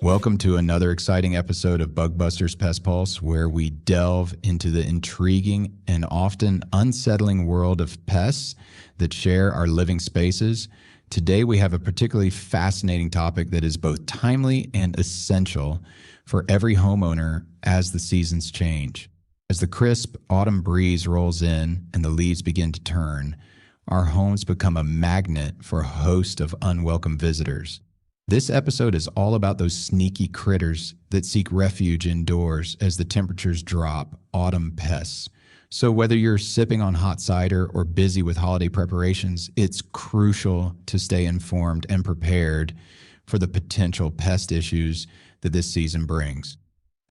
Welcome to another exciting episode of Bug Busters Pest Pulse, where we delve into the intriguing and often unsettling world of pests that share our living spaces. Today, we have a particularly fascinating topic that is both timely and essential for every homeowner as the seasons change. As the crisp autumn breeze rolls in and the leaves begin to turn, our homes become a magnet for a host of unwelcome visitors. This episode is all about those sneaky critters that seek refuge indoors as the temperatures drop, autumn pests. So whether you're sipping on hot cider or busy with holiday preparations, it's crucial to stay informed and prepared for the potential pest issues that this season brings.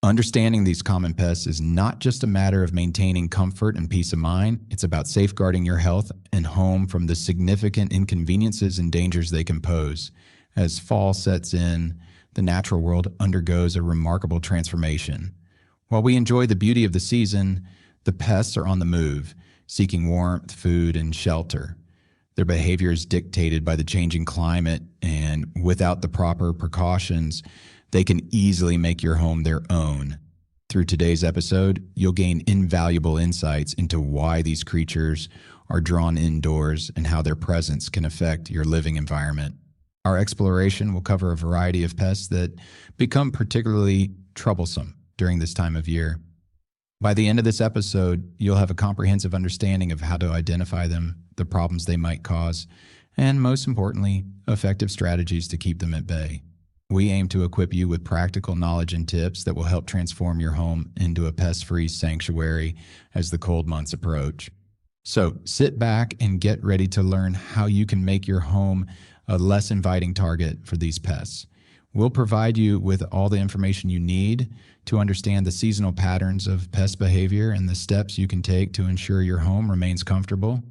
Understanding these common pests is not just a matter of maintaining comfort and peace of mind, it's about safeguarding your health and home from the significant inconveniences and dangers they can pose. As fall sets in, the natural world undergoes a remarkable transformation. While we enjoy the beauty of the season, the pests are on the move, seeking warmth, food, and shelter. Their behavior is dictated by the changing climate, and without the proper precautions, they can easily make your home their own. Through today's episode, you'll gain invaluable insights into why these creatures are drawn indoors and how their presence can affect your living environment. Our exploration will cover a variety of pests that become particularly troublesome during this time of year. By the end of this episode, you'll have a comprehensive understanding of how to identify them, the problems they might cause, and most importantly, effective strategies to keep them at bay. We aim to equip you with practical knowledge and tips that will help transform your home into a pest-free sanctuary as the cold months approach. So sit back and get ready to learn how you can make your home a less inviting target for these pests. We'll provide you with all the information you need to understand the seasonal patterns of pest behavior and the steps you can take to ensure your home remains comfortable.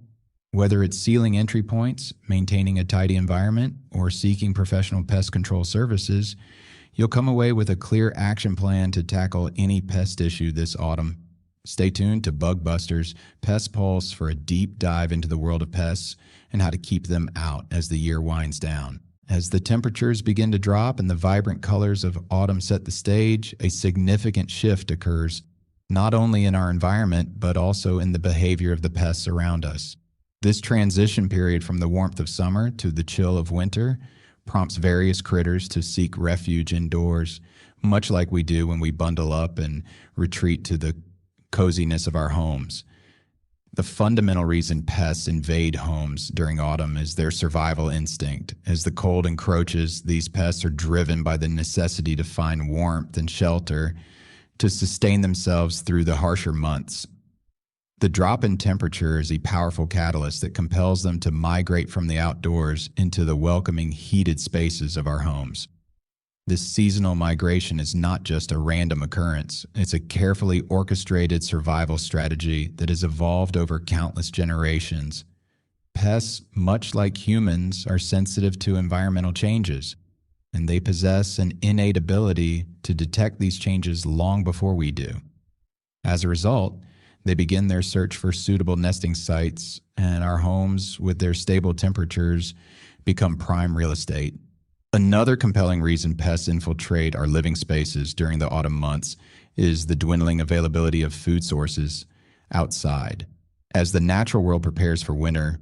Whether it's sealing entry points, maintaining a tidy environment, or seeking professional pest control services, you'll come away with a clear action plan to tackle any pest issue this autumn. Stay tuned to Bug Busters Pest Pulse for a deep dive into the world of pests and how to keep them out as the year winds down. As the temperatures begin to drop and the vibrant colors of autumn set the stage, a significant shift occurs, not only in our environment, but also in the behavior of the pests around us. This transition period from the warmth of summer to the chill of winter prompts various critters to seek refuge indoors, much like we do when we bundle up and retreat to the coziness of our homes. The fundamental reason pests invade homes during autumn is their survival instinct. As the cold encroaches, these pests are driven by the necessity to find warmth and shelter to sustain themselves through the harsher months. The drop in temperature is a powerful catalyst that compels them to migrate from the outdoors into the welcoming, heated spaces of our homes. This seasonal migration is not just a random occurrence. It's a carefully orchestrated survival strategy that has evolved over countless generations. Pests, much like humans, are sensitive to environmental changes, and they possess an innate ability to detect these changes long before we do. As a result, they begin their search for suitable nesting sites, and our homes, with their stable temperatures, become prime real estate. Another compelling reason pests infiltrate our living spaces during the autumn months is the dwindling availability of food sources outside. As the natural world prepares for winter,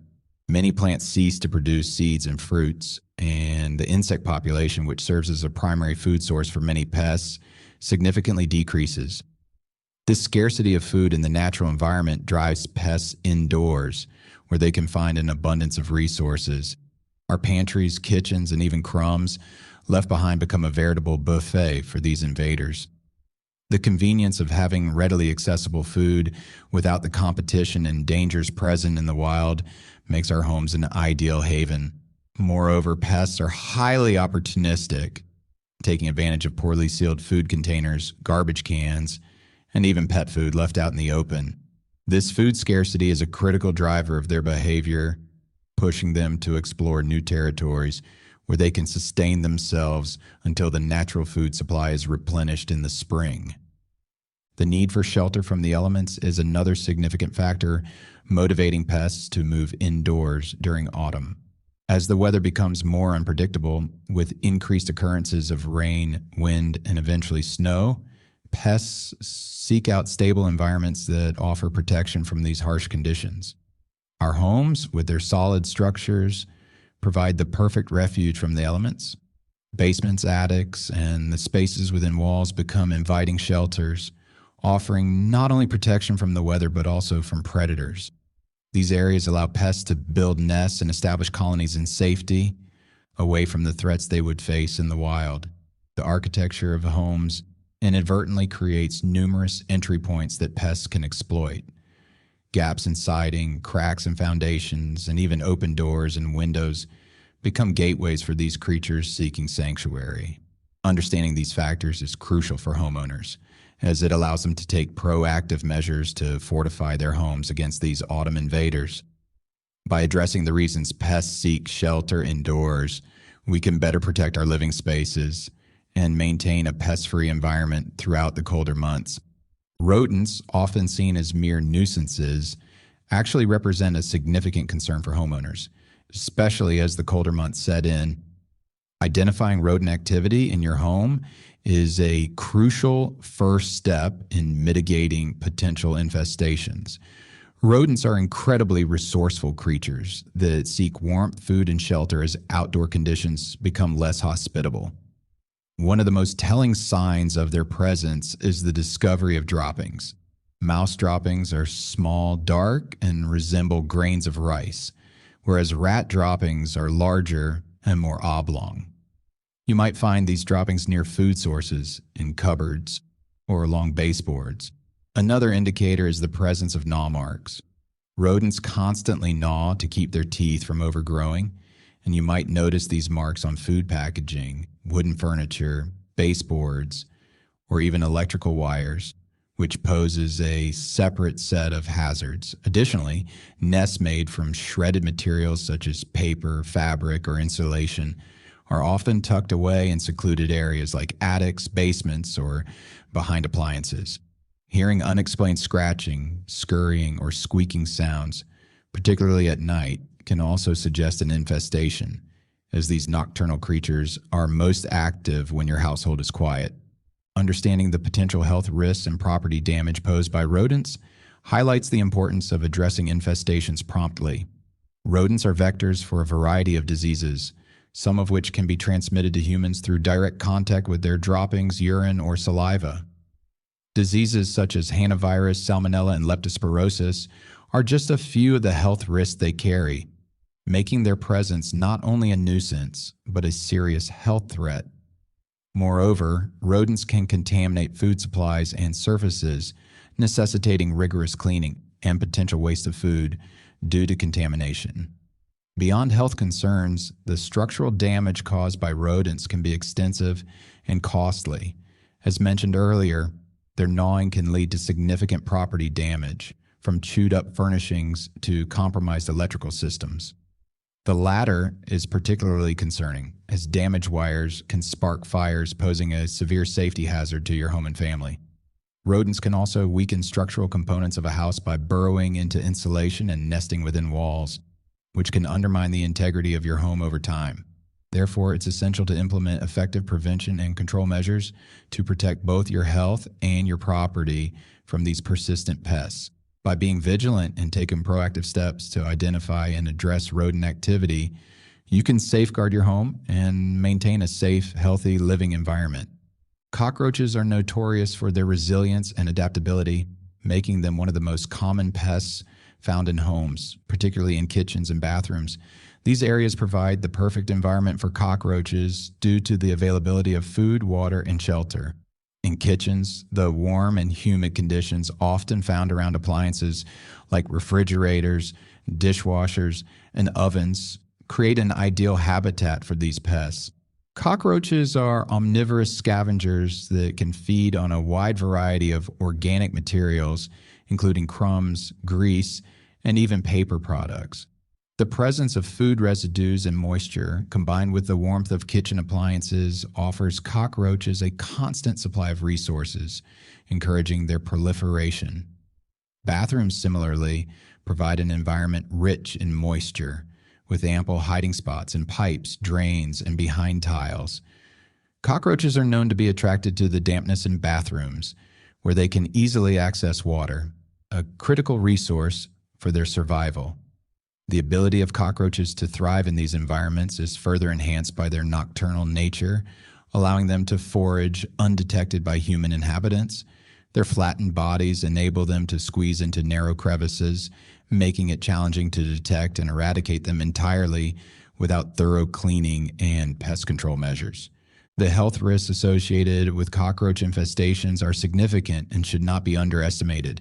many plants cease to produce seeds and fruits, and the insect population, which serves as a primary food source for many pests, significantly decreases. This scarcity of food in the natural environment drives pests indoors, where they can find an abundance of resources. Our pantries, kitchens, and even crumbs left behind become a veritable buffet for these invaders. The convenience of having readily accessible food without the competition and dangers present in the wild makes our homes an ideal haven. Moreover, pests are highly opportunistic, taking advantage of poorly sealed food containers, garbage cans, and even pet food left out in the open. This food scarcity is a critical driver of their behavior, pushing them to explore new territories where they can sustain themselves until the natural food supply is replenished in the spring. The need for shelter from the elements is another significant factor motivating pests to move indoors during autumn. As the weather becomes more unpredictable, with increased occurrences of rain, wind, and eventually snow, pests seek out stable environments that offer protection from these harsh conditions. Our homes, with their solid structures, provide the perfect refuge from the elements. Basements, attics, and the spaces within walls become inviting shelters, offering not only protection from the weather but also from predators. These areas allow pests to build nests and establish colonies in safety, away from the threats they would face in the wild. The architecture of homes inadvertently creates numerous entry points that pests can exploit. Gaps in siding, cracks in foundations, and even open doors and windows become gateways for these creatures seeking sanctuary. Understanding these factors is crucial for homeowners, as it allows them to take proactive measures to fortify their homes against these autumn invaders. By addressing the reasons pests seek shelter indoors, we can better protect our living spaces and maintain a pest-free environment throughout the colder months. Rodents, often seen as mere nuisances, actually represent a significant concern for homeowners, especially as the colder months set in. Identifying rodent activity in your home is a crucial first step in mitigating potential infestations. Rodents are incredibly resourceful creatures that seek warmth, food, and shelter as outdoor conditions become less hospitable. One of the most telling signs of their presence is the discovery of droppings. Mouse droppings are small, dark, and resemble grains of rice, whereas rat droppings are larger and more oblong. You might find these droppings near food sources, in cupboards, or along baseboards. Another indicator is the presence of gnaw marks. Rodents constantly gnaw to keep their teeth from overgrowing, and you might notice these marks on food packaging, wooden furniture, baseboards, or even electrical wires, which poses a separate set of hazards. Additionally, nests made from shredded materials such as paper, fabric, or insulation are often tucked away in secluded areas like attics, basements, or behind appliances. Hearing unexplained scratching, scurrying, or squeaking sounds, particularly at night, can also suggest an infestation, as these nocturnal creatures are most active when your household is quiet. Understanding the potential health risks and property damage posed by rodents highlights the importance of addressing infestations promptly. Rodents are vectors for a variety of diseases, some of which can be transmitted to humans through direct contact with their droppings, urine, or saliva. Diseases such as hantavirus, salmonella, and leptospirosis are just a few of the health risks they carry, making their presence not only a nuisance, but a serious health threat. Moreover, rodents can contaminate food supplies and surfaces, necessitating rigorous cleaning and potential waste of food due to contamination. Beyond health concerns, the structural damage caused by rodents can be extensive and costly. As mentioned earlier, their gnawing can lead to significant property damage, from chewed-up furnishings to compromised electrical systems. The latter is particularly concerning, as damaged wires can spark fires, posing a severe safety hazard to your home and family. Rodents can also weaken structural components of a house by burrowing into insulation and nesting within walls, which can undermine the integrity of your home over time. Therefore, it's essential to implement effective prevention and control measures to protect both your health and your property from these persistent pests. By being vigilant and taking proactive steps to identify and address rodent activity, you can safeguard your home and maintain a safe, healthy living environment. Cockroaches are notorious for their resilience and adaptability, making them one of the most common pests found in homes, particularly in kitchens and bathrooms. These areas provide the perfect environment for cockroaches due to the availability of food, water, and shelter. In kitchens, the warm and humid conditions often found around appliances like refrigerators, dishwashers, and ovens create an ideal habitat for these pests. Cockroaches are omnivorous scavengers that can feed on a wide variety of organic materials, including crumbs, grease, and even paper products. The presence of food residues and moisture, combined with the warmth of kitchen appliances, offers cockroaches a constant supply of resources, encouraging their proliferation. Bathrooms, similarly, provide an environment rich in moisture, with ample hiding spots in pipes, drains, and behind tiles. Cockroaches are known to be attracted to the dampness in bathrooms, where they can easily access water, a critical resource for their survival. The ability of cockroaches to thrive in these environments is further enhanced by their nocturnal nature, allowing them to forage undetected by human inhabitants. Their flattened bodies enable them to squeeze into narrow crevices, making it challenging to detect and eradicate them entirely without thorough cleaning and pest control measures. The health risks associated with cockroach infestations are significant and should not be underestimated.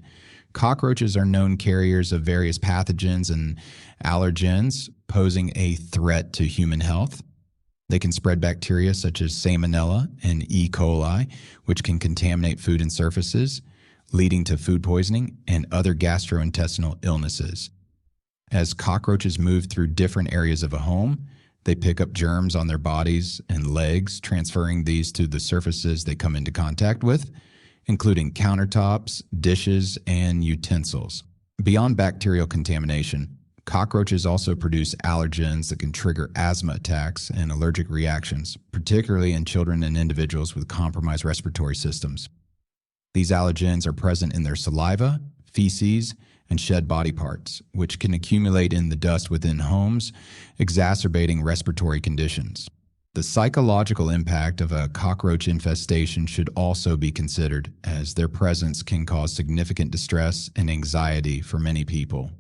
Cockroaches are known carriers of various pathogens and allergens, posing a threat to human health. They can spread bacteria such as Salmonella and E. coli, which can contaminate food and surfaces, leading to food poisoning and other gastrointestinal illnesses. As cockroaches move through different areas of a home, they pick up germs on their bodies and legs, transferring these to the surfaces they come into contact with, including countertops, dishes, and utensils. Beyond bacterial contamination, cockroaches also produce allergens that can trigger asthma attacks and allergic reactions, particularly in children and individuals with compromised respiratory systems. These allergens are present in their saliva, feces, and shed body parts, which can accumulate in the dust within homes, exacerbating respiratory conditions. The psychological impact of a cockroach infestation should also be considered, as their presence can cause significant distress and anxiety for many people.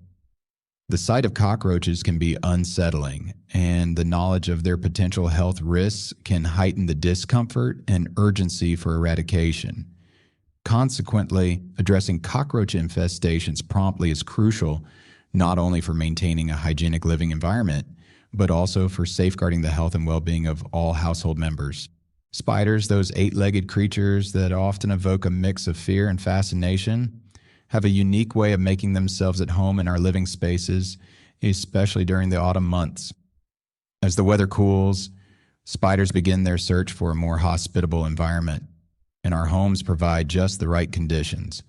The sight of cockroaches can be unsettling, and the knowledge of their potential health risks can heighten the discomfort and urgency for eradication. Consequently, addressing cockroach infestations promptly is crucial, not only for maintaining a hygienic living environment, but also for safeguarding the health and well-being of all household members. Spiders, those eight-legged creatures that often evoke a mix of fear and fascination, have a unique way of making themselves at home in our living spaces, especially during the autumn months. As the weather cools, spiders begin their search for a more hospitable environment, and our homes provide just the right conditions.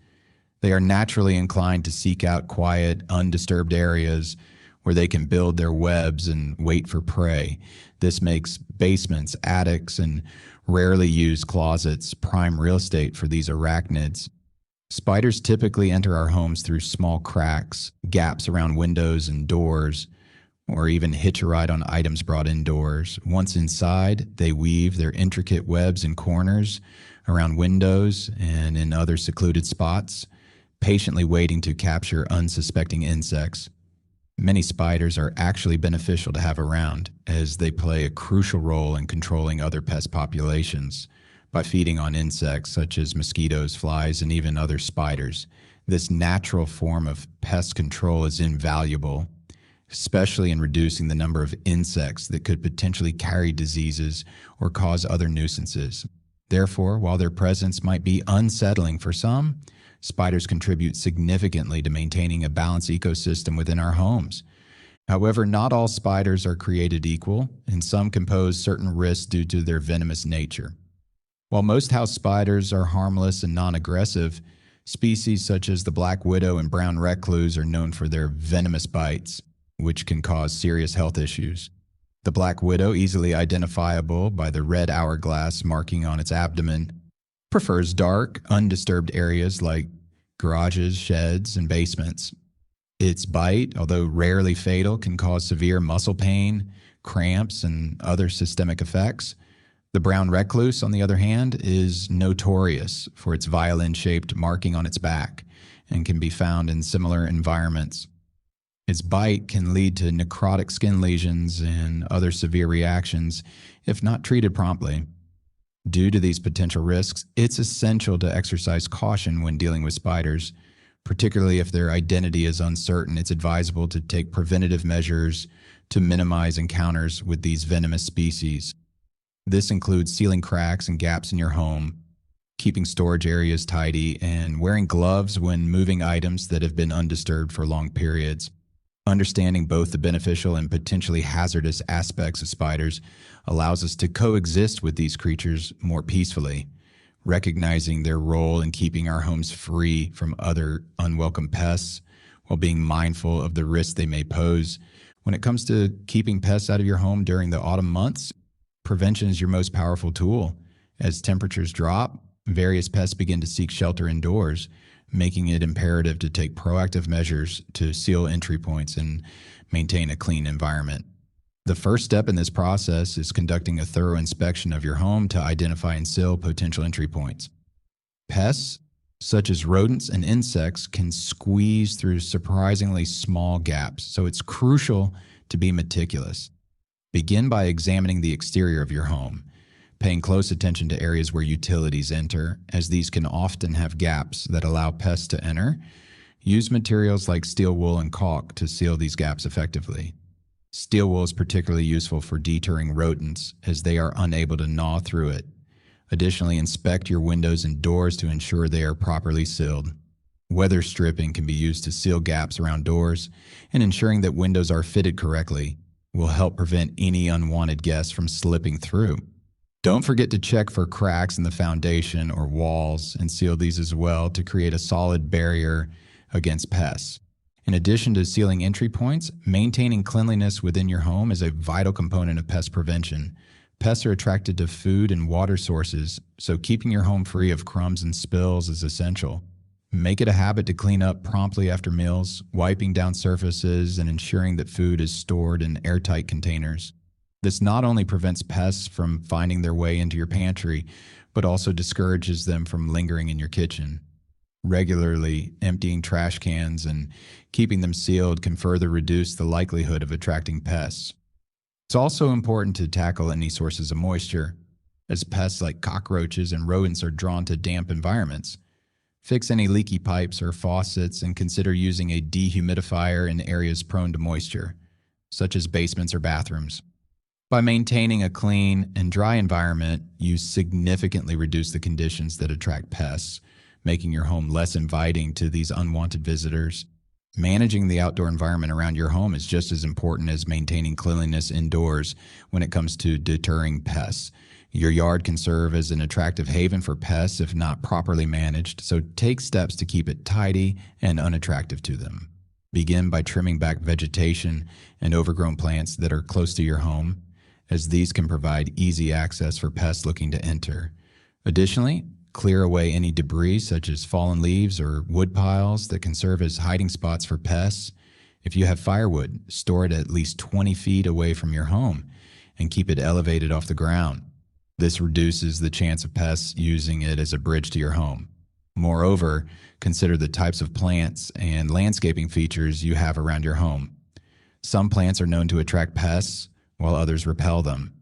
They are naturally inclined to seek out quiet, undisturbed areas where they can build their webs and wait for prey. This makes basements, attics, and rarely used closets prime real estate for these arachnids. Spiders typically enter our homes through small cracks, gaps around windows and doors, or even hitch a ride on items brought indoors. Once inside, they weave their intricate webs in corners, around windows, and in other secluded spots, patiently waiting to capture unsuspecting insects. Many spiders are actually beneficial to have around, as they play a crucial role in controlling other pest populations by feeding on insects such as mosquitoes, flies, and even other spiders. This natural form of pest control is invaluable, especially in reducing the number of insects that could potentially carry diseases or cause other nuisances. Therefore, while their presence might be unsettling for some, spiders contribute significantly to maintaining a balanced ecosystem within our homes. However, not all spiders are created equal, and some can pose certain risks due to their venomous nature. While most house spiders are harmless and non-aggressive, species such as the black widow and brown recluse are known for their venomous bites, which can cause serious health issues. The black widow, easily identifiable by the red hourglass marking on its abdomen, prefers dark, undisturbed areas like garages, sheds, and basements. Its bite, although rarely fatal, can cause severe muscle pain, cramps, and other systemic effects. The brown recluse, on the other hand, is notorious for its violin-shaped marking on its back and can be found in similar environments. Its bite can lead to necrotic skin lesions and other severe reactions if not treated promptly. Due to these potential risks, it's essential to exercise caution when dealing with spiders, particularly if their identity is uncertain. It's advisable to take preventative measures to minimize encounters with these venomous species. This includes sealing cracks and gaps in your home, keeping storage areas tidy, and wearing gloves when moving items that have been undisturbed for long periods. Understanding both the beneficial and potentially hazardous aspects of spiders allows us to coexist with these creatures more peacefully, recognizing their role in keeping our homes free from other unwelcome pests while being mindful of the risks they may pose When it comes to keeping pests out of your home during the autumn months, prevention is your most powerful tool. As temperatures drop, various pests begin to seek shelter indoors, making it imperative to take proactive measures to seal entry points and maintain a clean environment. The first step in this process is conducting a thorough inspection of your home to identify and seal potential entry points. Pests, such as rodents and insects, can squeeze through surprisingly small gaps, so it's crucial to be meticulous. Begin by examining the exterior of your home, paying close attention to areas where utilities enter, as these can often have gaps that allow pests to enter. Use materials like steel wool and caulk to seal these gaps effectively. Steel wool is particularly useful for deterring rodents, as they are unable to gnaw through it. Additionally, inspect your windows and doors to ensure they are properly sealed. Weather stripping can be used to seal gaps around doors, and ensuring that windows are fitted correctly will help prevent any unwanted guests from slipping through. Don't forget to check for cracks in the foundation or walls and seal these as well to create a solid barrier against pests. In addition to sealing entry points, maintaining cleanliness within your home is a vital component of pest prevention. Pests are attracted to food and water sources, so keeping your home free of crumbs and spills is essential. Make it a habit to clean up promptly after meals, wiping down surfaces and ensuring that food is stored in airtight containers. This not only prevents pests from finding their way into your pantry, but also discourages them from lingering in your kitchen. Regularly emptying trash cans and keeping them sealed can further reduce the likelihood of attracting pests. It's also important to tackle any sources of moisture, as pests like cockroaches and rodents are drawn to damp environments. Fix any leaky pipes or faucets and consider using a dehumidifier in areas prone to moisture, such as basements or bathrooms. By maintaining a clean and dry environment, you significantly reduce the conditions that attract pests, making your home less inviting to these unwanted visitors. Managing the outdoor environment around your home is just as important as maintaining cleanliness indoors when it comes to deterring pests. Your yard can serve as an attractive haven for pests if not properly managed, so take steps to keep it tidy and unattractive to them. Begin by trimming back vegetation and overgrown plants that are close to your home, as these can provide easy access for pests looking to enter. Additionally, clear away any debris such as fallen leaves or wood piles that can serve as hiding spots for pests. If you have firewood, store it at least 20 feet away from your home and keep it elevated off the ground. This reduces the chance of pests using it as a bridge to your home. Moreover, consider the types of plants and landscaping features you have around your home. Some plants are known to attract pests, while others repel them.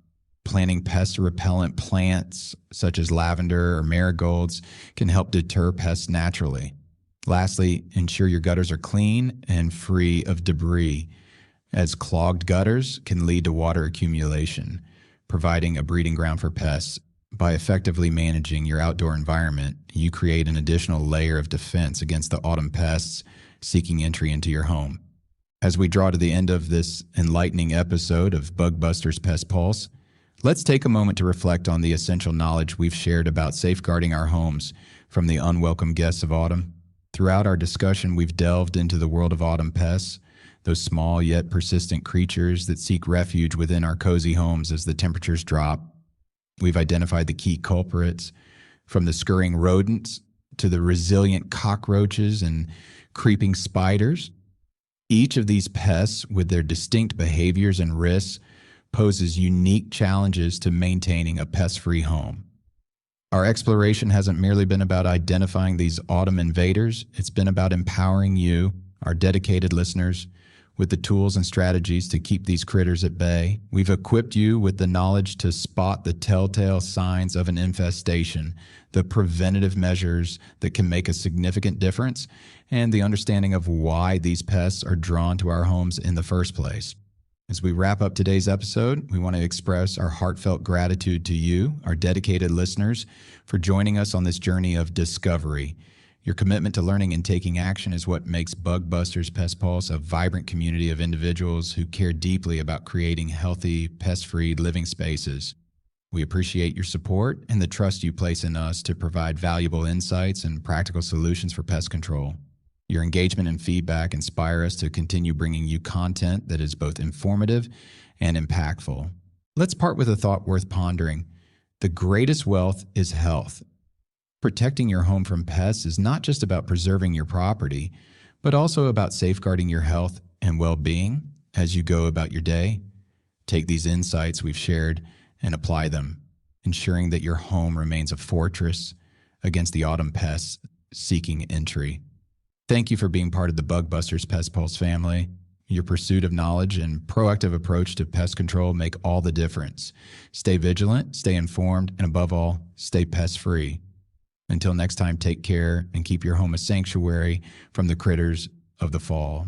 Planting pest repellent plants such as lavender or marigolds can help deter pests naturally. Lastly, ensure your gutters are clean and free of debris, as clogged gutters can lead to water accumulation, providing a breeding ground for pests. By effectively managing your outdoor environment, you create an additional layer of defense against the autumn pests seeking entry into your home. As we draw to the end of this enlightening episode of Bug Busters Pest Pulse, let's take a moment to reflect on the essential knowledge we've shared about safeguarding our homes from the unwelcome guests of autumn. Throughout our discussion, we've delved into the world of autumn pests, those small yet persistent creatures that seek refuge within our cozy homes as the temperatures drop. We've identified the key culprits, from the scurrying rodents to the resilient cockroaches and creeping spiders. Each of these pests, with their distinct behaviors and risks, poses unique challenges to maintaining a pest-free home. Our exploration hasn't merely been about identifying these autumn invaders, it's been about empowering you, our dedicated listeners, with the tools and strategies to keep these critters at bay. We've equipped you with the knowledge to spot the telltale signs of an infestation, the preventative measures that can make a significant difference, and the understanding of why these pests are drawn to our homes in the first place. As we wrap up today's episode, we want to express our heartfelt gratitude to you, our dedicated listeners, for joining us on this journey of discovery. Your commitment to learning and taking action is what makes Bug Busters Pest Pulse a vibrant community of individuals who care deeply about creating healthy, pest-free living spaces. We appreciate your support and the trust you place in us to provide valuable insights and practical solutions for pest control. Your engagement and feedback inspire us to continue bringing you content that is both informative and impactful. Let's part with a thought worth pondering. The greatest wealth is health. Protecting your home from pests is not just about preserving your property, but also about safeguarding your health and well-being as you go about your day. Take these insights we've shared and apply them, ensuring that your home remains a fortress against the autumn pests seeking entry. Thank you for being part of the Bug Busters Pest Pulse family. Your pursuit of knowledge and proactive approach to pest control make all the difference. Stay vigilant, stay informed, and above all, stay pest-free. Until next time, take care and keep your home a sanctuary from the critters of the fall.